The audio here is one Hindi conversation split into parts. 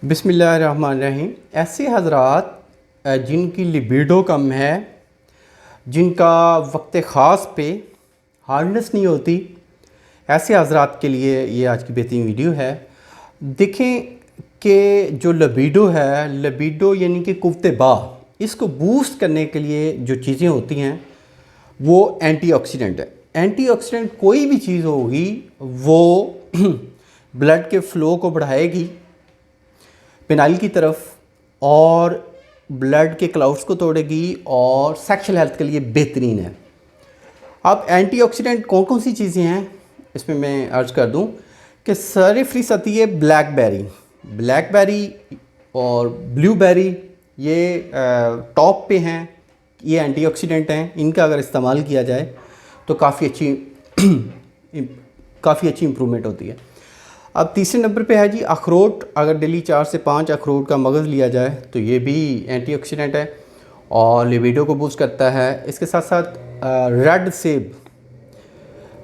बिस्मिल्लाहिर्रहमानिर्रहीम। ऐसे हज़रात जिनकी लिबिडो कम है, जिनका वक्त ख़ास पे हार्डनेस नहीं होती, ऐसे हज़रात के लिए ये आज की बेहतरीन वीडियो है। देखें कि जो लिबिडो है, लिबिडो यानी कि कुव्वत बा, इसको बूस्ट करने के लिए जो चीज़ें होती हैं वो एंटीऑक्सीडेंट है। एंटीऑक्सीडेंट कोई भी चीज़ होगी वो ब्लड के फ़्लो को बढ़ाएगी पेनाइल की तरफ और ब्लड के क्लाउड्स को तोड़ेगी और सेक्शुअल हेल्थ के लिए बेहतरीन है। अब एंटीऑक्सीडेंट कौन कौन सी चीज़ें हैं इसमें मैं अर्ज़ कर दूं कि सारी फीस आती है ब्लैकबेरी और ब्लूबेरी, ये टॉप पे हैं, ये एंटीऑक्सीडेंट हैं। इनका अगर इस्तेमाल किया जाए तो काफ़ी अच्छी इम्प्रूवमेंट होती है। अब तीसरे नंबर पे है जी अखरोट। अगर डेली 4 से 5 अखरोट का मगज़ लिया जाए तो ये भी एंटीऑक्सीडेंट है और लिबिडो को बूस्ट करता है। इसके साथ साथ रेड सेब,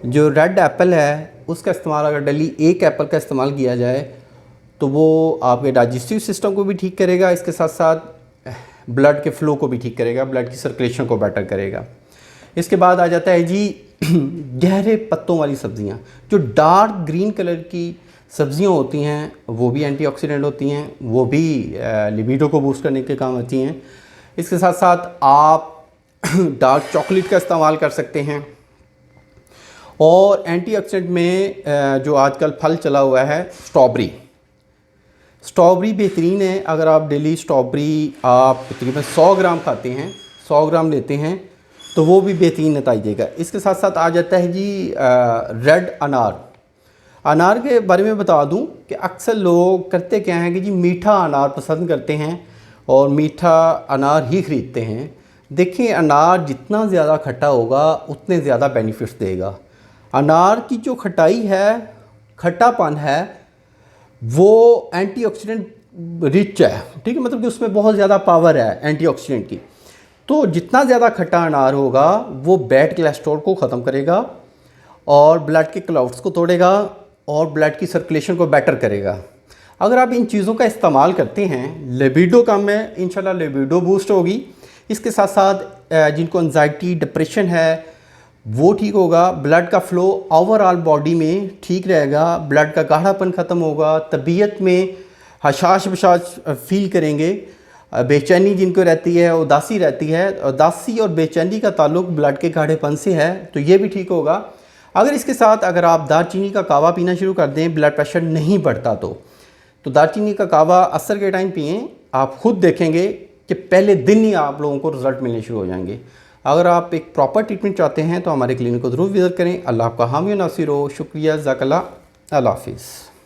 जो रेड एप्पल है, उसका इस्तेमाल अगर डेली 1 एप्पल का इस्तेमाल किया जाए तो वो आपके डाइजेस्टिव सिस्टम को भी ठीक करेगा। इसके साथ साथ ब्लड के फ़्लो को भी ठीक करेगा, ब्लड की सर्कुलेशन को बेटर करेगा। इसके बाद आ जाता है जी गहरे पत्तों वाली सब्ज़ियाँ। जो डार्क ग्रीन कलर की सब्ज़ियाँ होती हैं वो भी एंटीऑक्सीडेंट होती हैं, वो भी लिबिडो को बूस्ट करने के काम आती हैं। इसके साथ साथ आप डार्क चॉकलेट का इस्तेमाल कर सकते हैं। और एंटीऑक्सीडेंट में जो आजकल फल चला हुआ है स्ट्रॉबेरी बेहतरीन है। अगर आप डेली स्ट्रॉबेरी आप तकरीबन 100 ग्राम खाते हैं, 100 ग्राम लेते हैं तो वो भी बेहतरीन नतीजा देगा। इसके साथ साथ आ जाता है जी रेड अनार के बारे में बता दूं कि अक्सर लोग करते क्या हैं कि जी मीठा अनार पसंद करते हैं और मीठा अनार ही ख़रीदते हैं। देखिए, अनार जितना ज़्यादा खट्टा होगा उतने ज़्यादा बेनिफिट्स देगा। अनार की जो खट्टापन है वो एंटीऑक्सीडेंट रिच है, ठीक है, मतलब कि उसमें बहुत ज़्यादा पावर है एंटीऑक्सीडेंट की। तो जितना ज़्यादा खट्टा अनार होगा वो बैड कोलेस्ट्रॉल को ख़त्म करेगा और ब्लड के क्लाउड्स को तोड़ेगा और ब्लड की सर्कुलेशन को बेटर करेगा। अगर आप इन चीज़ों का इस्तेमाल करते हैं, लिबिडो कम है, इंशाल्लाह लिबिडो बूस्ट होगी। इसके साथ साथ जिनको एंजाइटी डिप्रेशन है वो ठीक होगा, ब्लड का फ़्लो ओवरऑल बॉडी में ठीक रहेगा, ब्लड का गाढ़ापन ख़त्म होगा, तबीयत में हशाश बशाश फील करेंगे, बेचैनी जिनको रहती है, उदासी रहती है, उदासी और बेचैनी का ताल्लुक ब्लड के गाढ़ेपन से है, तो ये भी ठीक होगा। अगर इसके साथ अगर आप दालचीनी का कावा पीना शुरू कर दें, ब्लड प्रेशर नहीं बढ़ता तो दालचीनी का कावा असर के टाइम पिएं, आप खुद देखेंगे कि पहले दिन ही आप लोगों को रिज़ल्ट मिलने शुरू हो जाएंगे। अगर आप एक प्रॉपर ट्रीटमेंट चाहते हैं तो हमारे क्लिनिक को ज़रूर विज़िट करें। अल्लाह आपका हामी नासिर हो। शुक्रिया, ज़ाकल्लाह, अल्लाह हाफ़िज़।